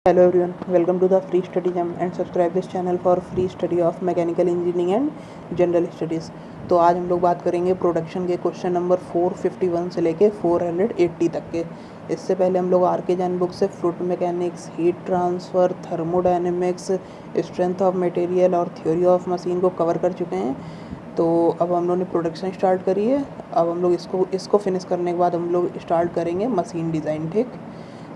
Hello everyone, welcome to the free study jam and subscribe this channel for free study of mechanical engineering and general studies. तो आज हम लोग बात करेंगे production के question number 451 से लेके 480 तक के। इससे पहले हम लोग आर के जैन बुक से fluid mechanics, heat transfer, thermodynamics, strength of material और थ्योरी ऑफ मशीन को कवर कर चुके हैं। तो अब हम लोग ने प्रोडक्शन स्टार्ट करी है। अब हम लोग इसको फिनिश करने के बाद हम लोग स्टार्ट करेंगे मशीन डिज़ाइन। ठीक,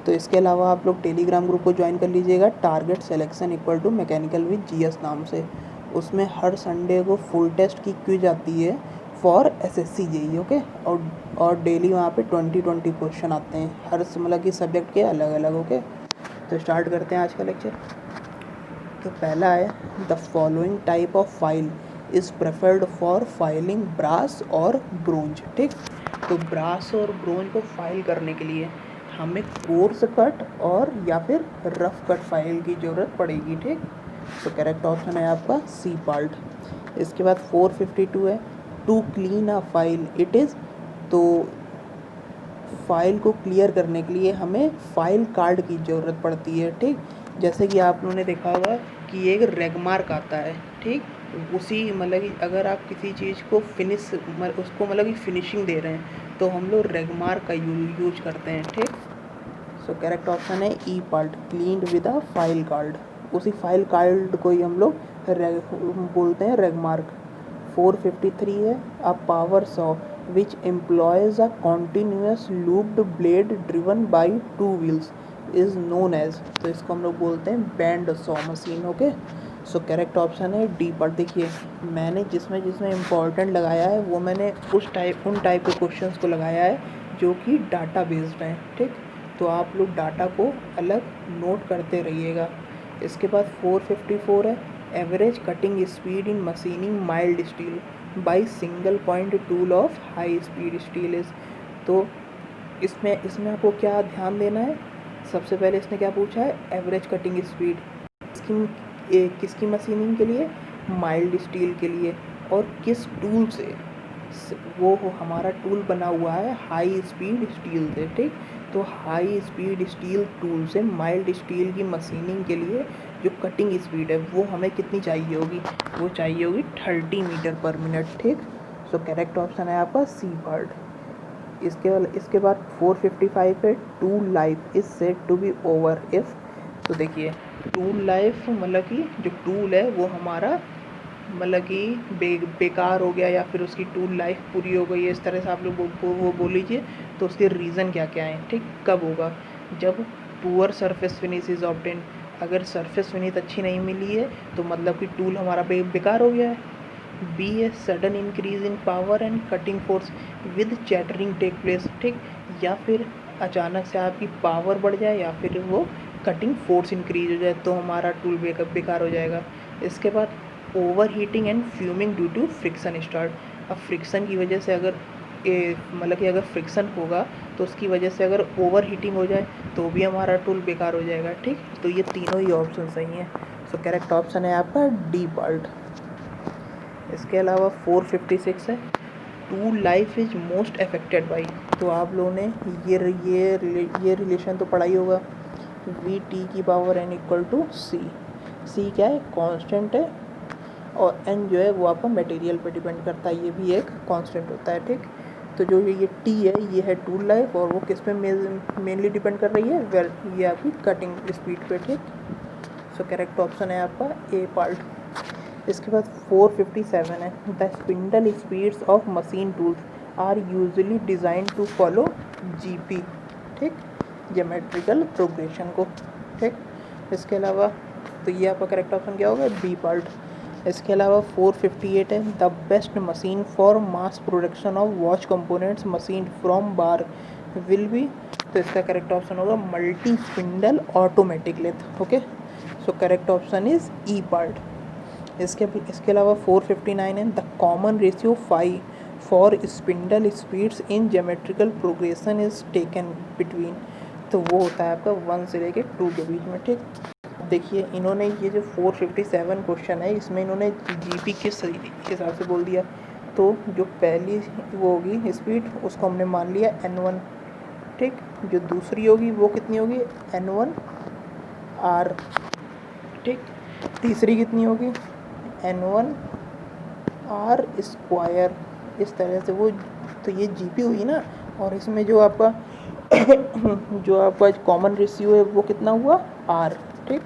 तो इसके अलावा आप लोग टेलीग्राम ग्रुप को ज्वाइन कर लीजिएगा, target selection equal to mechanical with GS नाम से। उसमें हर संडे को फुल टेस्ट की क्विज आती है फॉर एसएससी जेई। ओके, और डेली वहाँ पे 20 क्वेश्चन आते हैं हर मतलब कि सब्जेक्ट के अलग अलग। ओके, तो स्टार्ट करते हैं आज का लेक्चर। तो पहला है the following type of file is preferred for filing brass और ब्रोंज। ठीक, तो ब्रास और ब्रोंज को फाइल करने के लिए हमें कोर्स कट और या फिर रफ कट फाइल की ज़रूरत पड़ेगी। ठीक, तो करेक्ट ऑप्शन है आपका सी पार्ट। इसके बाद 452 है to clean a file it is. तो फाइल को क्लियर करने के लिए हमें फाइल कार्ड की ज़रूरत पड़ती है। ठीक, जैसे कि आप लोगों ने देखा होगा कि एक रेगमार्क आता है। ठीक, उसी मतलब कि अगर आप किसी चीज़ को उसको मतलब कि फिनिशिंग दे रहे हैं तो हम लोग रेगमार्क का यूज करते हैं। ठीक, सो करेक्ट ऑप्शन है E part, cleaned with a file card. उसी फाइल कार्ड को ही हम लोग बोलते हैं रेगमार्क। 453 है a power saw which employs a continuous looped blade driven by 2 wheels is known as. तो इसको हम लोग बोलते हैं band saw machine. Okay, so correct option है डी पर। देखिए मैंने जिसमें जिसमें इम्पॉर्टेंट लगाया है वो मैंने उन टाइप के क्वेश्चंस को लगाया है जो कि डाटा बेस्ड हैं। ठीक, तो आप लोग डाटा को अलग नोट करते रहिएगा। इसके बाद 454 है average cutting speed in machining mild steel by single point tool of high speed steel is. तो इसमें आपको क्या ध्यान देना है, सबसे पहले इसने क्या पूछा है एवरेज कटिंग स्पीड किसकी मशीनिंग के लिए, माइल्ड स्टील के लिए, और किस टूल से। वो हमारा टूल बना हुआ है हाई स्पीड स्टील से। ठीक, तो हाई स्पीड स्टील टूल से माइल्ड स्टील की मशीनिंग के लिए जो कटिंग स्पीड है वो हमें कितनी चाहिए होगी, वो चाहिए होगी 30 मीटर पर मिनट। ठीक, सो करेक्ट ऑप्शन है आपका सी पार्ट। इसके बाद 455 है tool life is said to be over if. तो देखिए टूल लाइफ मतलब कि जो टूल है वो हमारा मतलब कि बेकार हो गया या फिर उसकी टूल लाइफ पूरी हो गई है, इस तरह से आप लोग वो बोल लीजिए। तो उसके रीज़न क्या क्या हैं। ठीक, कब होगा, जब poor surface finish is obtain. अगर सरफेस फिनिश अच्छी नहीं मिली है तो मतलब कि टूल हमारा बेकार हो गया है। Be a sudden increase in power and cutting force with chattering take place. ठीक, या फिर अचानक से आपकी पावर बढ़ जाए या फिर वो कटिंग फोर्स इंक्रीज हो जाए तो हमारा टूल बेकार हो जाएगा। इसके बाद overheating and fuming due to friction start. अब फ्रिक्शन की वजह से अगर मतलब कि अगर फ्रिक्शन होगा तो उसकी वजह से अगर ओवर हीटिंग हो जाए तो भी हमारा टूल बेकार हो जाएगा। ठीक, तो ये तीनों ही ऑप्शन सही हैं। सो करेक्ट ऑप्शन है आपका डी पार्ट। इसके अलावा 456 है tool life is most affected by. तो आप लोगों ने ये रिलेशन तो पढ़ा ही होगा, वी टी की पावर एन इक्वल टू सी। सी क्या है, कांस्टेंट है, और एन जो है वो आपका मटेरियल पे डिपेंड करता है, ये भी एक कांस्टेंट होता है। ठीक, तो जो ये टी है ये है टूल लाइफ और वो किस पे मेनली डिपेंड कर रही है, वेल ये आपकी कटिंग स्पीड पे। ठीक, सो करेक्ट ऑप्शन है आपका ए पार्ट। इसके बाद 457 है the spindle speeds of machine tools are usually design to follow GP. ठीक, ज्योमेट्रिकल प्रोग्रेशन को। ठीक, इसके अलावा तो ये आपका करेक्ट ऑप्शन क्या होगा, बी पार्ट। इसके अलावा 458 है the best machine for mass production of watch components machine from bar will be. तो इसका करेक्ट ऑप्शन होगा multi spindle automatic lathe. Okay, so correct option is E part. इसके अलावा 459 है the common ratio 5 for spindle speeds in geometrical progression is taken between. तो वो होता है आपका 1 से लेके 2 के बीच में। ठीक, देखिए इन्होंने ये जो 457 क्वेश्चन है इसमें इन्होंने जीपी किस हिसाब से बोल दिया। तो जो पहली वो होगी स्पीड उसको हमने मान लिया n1। ठीक, जो दूसरी होगी वो कितनी होगी n1 आर, ठीक। तीसरी कितनी होगी, N1 आर स्क्वायर, इस तरह से वो, तो ये जीपी हुई ना, और इसमें जो आपका जो आपका कॉमन रेशियो है वो कितना हुआ, आर, ठीक।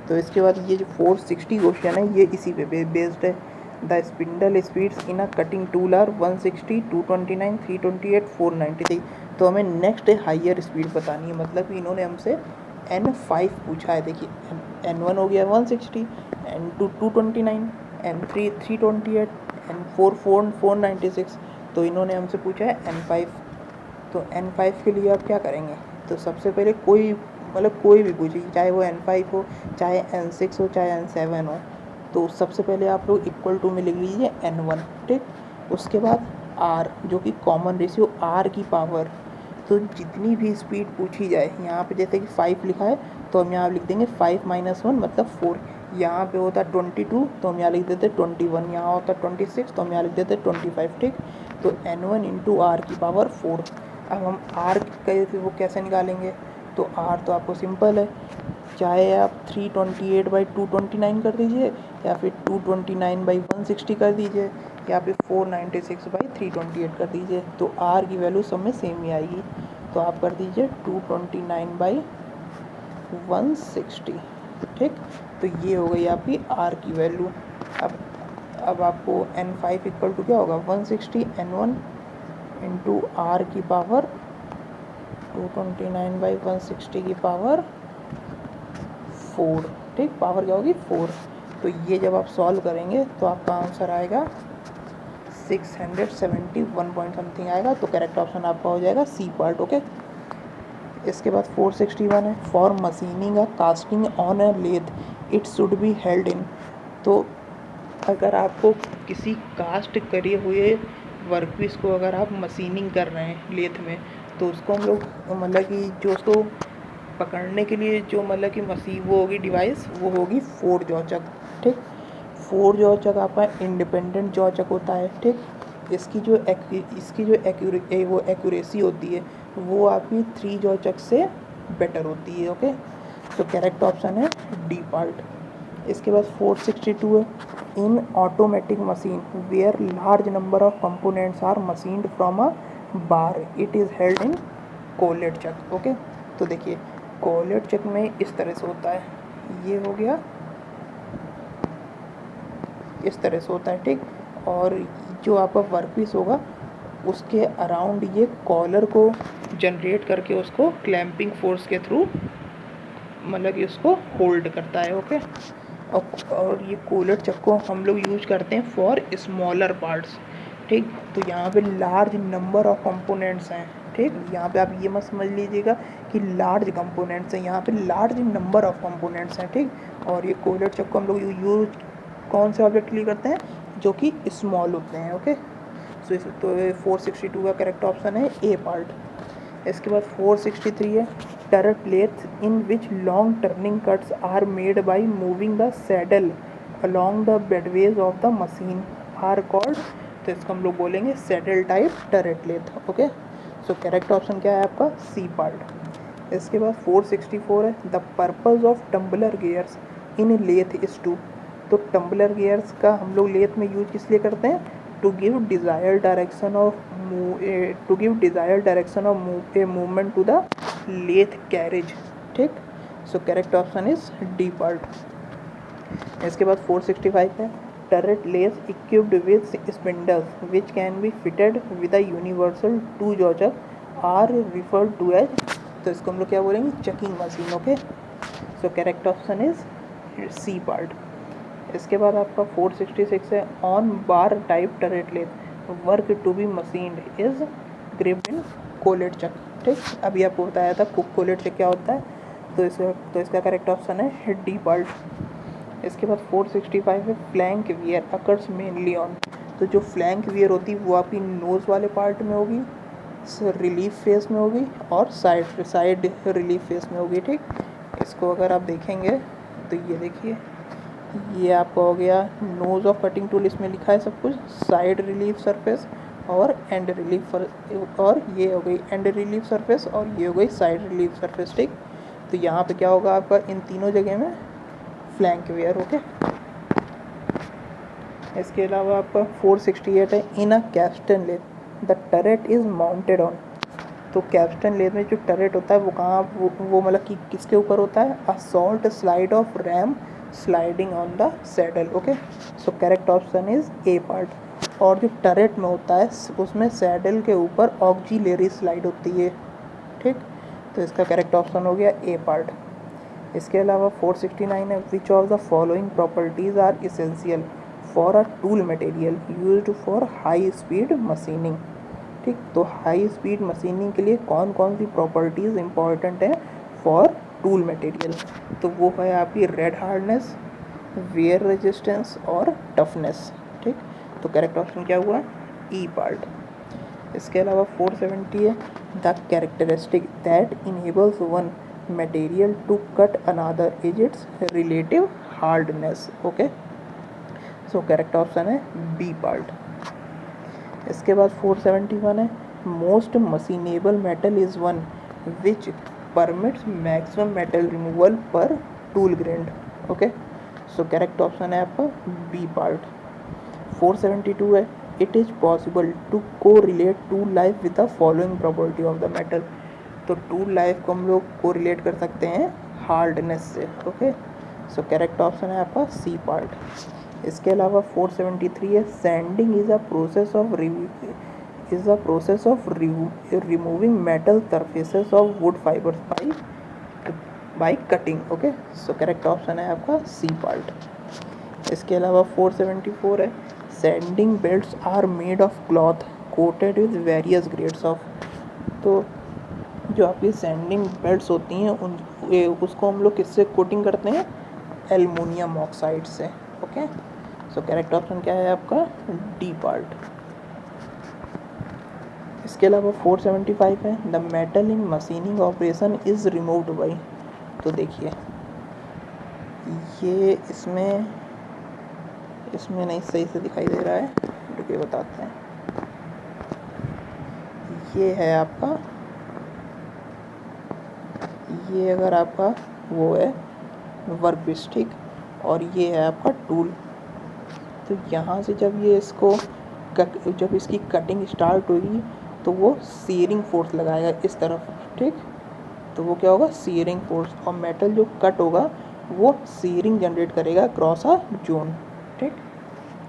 तो इसके बाद ये जो 460 क्वेश्चन है ये इसी पे बेस्ड है। The spindle speeds in a cutting tool are 160, 229, 328, 493। तो हमें नेक्स्ट हाइयर स्पीड बतानी है, मतलब कि इन्होंने हमसे N5 पूछा है। देखिए N1 हो गया 160, N2 229, N3 328, N4 496। तो इन्होंने हमसे पूछा है N5। तो N5 के लिए आप क्या करेंगे, तो सबसे पहले कोई मतलब कोई भी पूछिए, चाहे वो N5 हो, चाहे N6 हो, चाहे N7 हो, तो सबसे पहले आप लोग इक्वल टू में लिख लीजिए N1, ठीक। उसके बाद R जो कि कॉमन रेशियो R की पावर, तो जितनी भी स्पीड पूछी जाए, यहाँ पे जैसे कि 5 लिखा है तो हम यहाँ लिख देंगे 5 - 1 मतलब 4। यहाँ पे होता 22 तो हम यहाँ लिख देते 21, यहाँ होता 26 तो हम यहाँ लिख देते 25, ठीक। तो N1 इंटू आर की पावर 4। अब हम आर कैसे, वो कैसे निकालेंगे, तो आर तो आपको सिंपल है, चाहे आप 328/229 कर दीजिए, या फिर 229/160 कर दीजिए, या फिर 496/328 कर दीजिए, तो आर की वैल्यू सब में सेम ही आएगी। तो आप कर दीजिए 229/160, ठीक। तो ये हो गई आपकी आर की वैल्यू। अब आपको N5 इक्वल टू क्या होगा, 160 N1 इंटू आर की पावर 229/160 की पावर 4, ठीक। पावर क्या होगी, 4। तो ये जब आप सॉल्व करेंगे तो आपका आंसर आएगा 671 पॉइंट समथिंग आएगा। तो करेक्ट ऑप्शन आपका हो जाएगा सी पार्ट, ओके। इसके बाद 461 है, for machining a casting on a lathe it should be held in. तो अगर आपको किसी कास्ट करे हुए वर्कपीस को अगर आप मशीनिंग कर रहे हैं लेथ में, तो उसको हम लोग मतलब कि जो उसको पकड़ने के लिए जो मतलब कि मशीन वो होगी डिवाइस, वो होगी 4 जॉचक, ठीक। 4 जॉचक आपका इंडिपेंडेंट जॉचक होता है, ठीक। इसकी जो एक्यूरेसी होती है वो आपकी 3 जॉचक से बेटर होती है, ओके। तो करेक्ट ऑप्शन है डी पार्ट। इसके बाद 462 है, in automatic machine where large number of components are machined from a bar it is held in collet chuck, okay. तो देखिए कोलेट चक में इस तरह से होता है, ये हो गया इस तरह से होता है, ठीक। और जो आपका वर्कपीस होगा उसके अराउंड ये कॉलर को जनरेट करके उसको क्लैंपिंग फोर्स के थ्रू मतलब कि उसको होल्ड करता है, ओके। और ये कोलेट चक को हम लोग यूज करते हैं फॉर स्मॉलर पार्ट्स, ठीक। तो यहाँ पे लार्ज नंबर ऑफ कंपोनेंट्स हैं, ठीक। यहाँ पे आप ये मत समझ लीजिएगा कि लार्ज कंपोनेंट्स हैं, यहाँ पे लार्ज नंबर ऑफ कंपोनेंट्स हैं, ठीक। और ये कोलेट चक को हम लोग यूज कौन से ऑब्जेक्ट के लिए करते हैं, जो कि स्मॉल होते हैं, ओके। तो 462 का करेक्ट ऑप्शन है ए पार्ट। इसके बाद 463 है, turret lathe in which long turning cuts are made by moving the saddle along the bedways of the machine are called. तो इसको हम लोग बोलेंगे saddle type turret lathe, okay. So correct option क्या है आपका सी पार्ट। इसके बाद 464 है, the purpose of tumbler gears in lathe is to. तो टम्बलर गियर्स का हम लोग लेथ में यूज किस लिए करते हैं, to give desired direction of movement to the lathe carriage, ठीक। So correct option is D part. इसके बाद 465 है, turret lathes equipped with spindles which can be fitted with a universal 2 jaw chuck are referred to as. तो इसको हम लोग क्या बोलेंगे, chucking machine, okay. So correct option is C part. इसके बाद आपका 466 है, on bar type turret lathe work to be machined is gripped in collet chuck, ठीक। अभी आपको बताया था कोलेट चक क्या होता है, तो इसका करेक्ट ऑप्शन है डी पार्ट। इसके बाद 465 है, flank wear occurs mainly on. तो जो फ्लैंक वियर होती है वो आपकी नोज़ वाले पार्ट में होगी, रिलीफ फेस में होगी, और साइड रिलीफ फेस में होगी, ठीक। इसको अगर आप देखेंगे तो ये देखिए, ये आपका हो गया नोज ऑफ कटिंग टूल, इसमें लिखा है सब कुछ, साइड रिलीफ सरफेस और एंड रिलीफ और ये हो गई एंड रिलीफ सरफेस और ये हो गई साइड रिलीफ सरफेस, ठीक। तो यहाँ पे क्या होगा आपका, इन तीनों जगह में फ्लैंक वेयर। ओके, इसके अलावा आपका 468 है, in a capstan lathe the turret is mounted on. तो कैप्स्टन लेथ में जो टरेट होता है वो कहाँ, वो मतलब कि किसके ऊपर होता है, assault slide of RAM sliding on the saddle. Okay, so correct option is a part. और जो टरेट में होता है उसमें सैडल के ऊपर ऑक्जिलरी स्लाइड होती है। ठीक, तो इसका करेक्ट ऑप्शन हो गया ए पार्ट। इसके अलावा 469 है, which of the following properties are essential for a tool material used for high speed machining. ठीक, तो हाई स्पीड मशीनिंग के लिए कौन कौन सी प्रॉपर्टीज़ इंपॉर्टेंट है फॉर टूल मटेरियल, तो वो है आपकी रेड हार्डनेस, वेयर रेजिस्टेंस और टफनेस। ठीक, तो करेक्ट ऑप्शन क्या हुआ, ई पार्ट। इसके अलावा 470 है, the characteristic that enables one material to cut another is its relative hardness. Okay, so correct option है बी पार्ट। इसके बाद 471 है, most machinable metal is one which permits maximum metal removal per tool grade. Okay, so correct option है आपका B part. 472 है, it is possible to correlate tool life with the following property of the metal. तो tool life को हम लोग को relate कर सकते हैं हार्डनेस से। ओके, सो करेक्ट ऑप्शन है आपका सी पार्ट। इसके अलावा 473 है, sanding is a process of removing metal surfaces of wood fibres by cutting. Okay, so correct option है आपका सी पार्ट। इसके अलावा 474 है, sanding belts are made of cloth coated with various grades of. तो जो आपकी सैंडिंग बेल्ट्स होती हैं उसको हम लोग किससे कोटिंग करते हैं, एल्युमिनियम ऑक्साइड से। ओके, सो करेक्ट ऑप्शन क्या है आपका डी पार्ट। इसके अलावा 475 है, the metal in machining operation is removed by. तो देखिए ये इसमें नहीं सही से दिखाई दे रहा है, रुकिए बताते हैं। ये है आपका, ये अगर आपका वो है वर्क पीस, ठीक, और ये है आपका टूल। तो यहाँ से जब ये इसको जब इसकी कटिंग स्टार्ट होगी तो वो सीयरिंग फोर्स लगाएगा इस तरफ। ठीक, तो वो क्या होगा, सीयरिंग फोर्स, और मेटल जो कट होगा वो सीयरिंग जनरेट करेगा क्रॉस अ जोन। ठीक,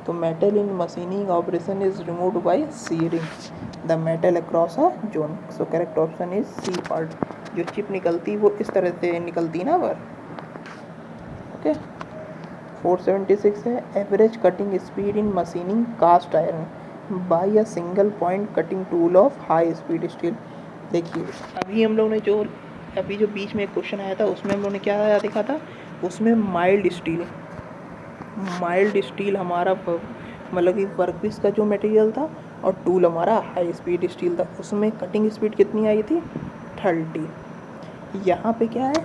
तो metal in machining operation is removed by shearing the metal across a zone. So correct option is C part. जो चिप निकलती वो इस तरह से निकलती ना बार। ओके, 476 है, average cutting speed in machining cast iron by a single point cutting tool of high speed steel. देखिए अभी हम लोग ने जो बीच में एक क्वेश्चन आया था उसमें हम लोग ने क्या देखा था, उसमें माइल्ड स्टील हमारा मतलब कि वर्कपीस का जो मटेरियल था और टूल हमारा हाई स्पीड स्टील था। उसमें कटिंग स्पीड कितनी आई थी, 30। यहाँ पे क्या है,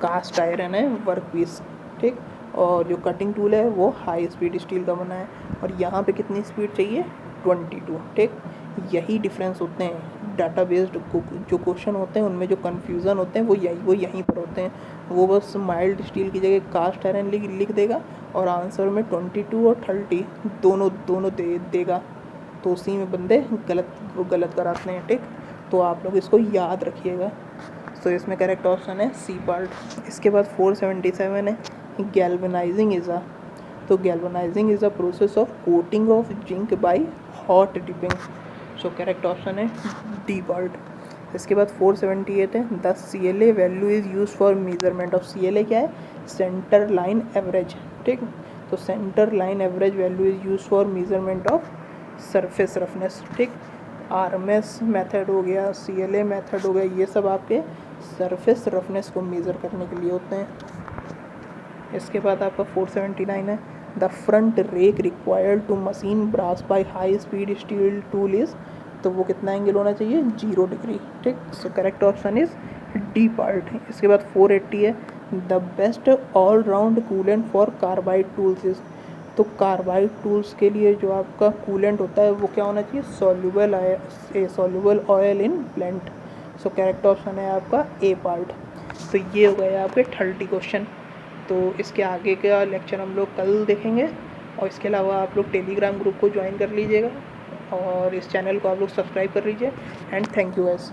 कास्ट आयरन है वर्कपीस। ठीक, और जो कटिंग टूल है वो हाई स्पीड स्टील का बना है, और यहाँ पे कितनी स्पीड चाहिए, 22। ठीक, यही डिफरेंस होते हैं डाटा बेस्ड जो क्वेश्चन होते हैं उनमें जो कन्फ्यूज़न होते हैं वो यहीं पर होते हैं। वो बस माइल्ड स्टील की जगह कास्ट आयरन लिख देगा और आंसर में 22 और 30 दोनों देगा, तो उसी में बंदे गलत कराते हैं। ठीक, तो आप लोग इसको याद रखिएगा। तो इसमें करेक्ट ऑप्शन है सी पार्ट। इसके बाद 477 है, galvanising is a process of coating of zinc by hot dipping. So correct option है डी पार्ट। इसके बाद 478 है, the CLA value is use for measurement of. CLA क्या है, सेंटर लाइन एवरेज। ठीक, तो centre line average value is use for measurement of surface roughness. ठीक, RMS method हो गया, CLA मेथड हो गया, ये सब आपके सरफेस रफनेस को मेज़र करने के लिए होते हैं। इसके बाद आपका 479 है, the front rake required to machine brass by high speed steel tool is. तो वो कितना एंगल होना चाहिए, 0 डिग्री। ठीक, so correct option is D part. इसके बाद 480 है, the best all round coolant for carbide tools is. तो कार्बाइड टूल्स के लिए जो आपका कूलेंट होता है वो क्या होना चाहिए, soluble oil in blend. So correct option है आपका ए पार्ट। तो ये हो गए आपके 30 क्वेश्चन। तो इसके आगे का लेक्चर हम लोग कल देखेंगे, और इसके अलावा आप लोग टेलीग्राम ग्रुप को ज्वाइन कर लीजिएगा और इस चैनल को आप लोग सब्सक्राइब कर लीजिए। And thank you guys.